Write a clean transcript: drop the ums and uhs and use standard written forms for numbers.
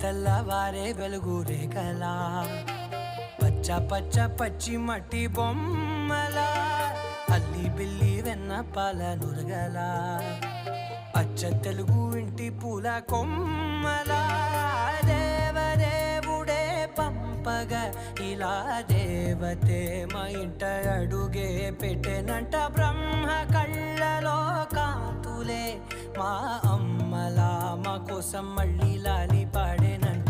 తెల్లవారే వెలుగు రేఖలా పచ్చ పచ్చ పచ్చి మట్టి బొమ్మలా అల్లి బిల్లి వెన్న పాల నురగలా అచ్చ తెలుగు ఇంటి పూల కొమ్మలా దేవదేవుడే పంపగా ఇలా దేవతే మా ఇంట అడుగే పెట్టెనంట బ్రహ్మ కళ్ళలో కాంతులే మా అమ్మలా మా కోసం మళ్ళీ లాలి పాడేనంట.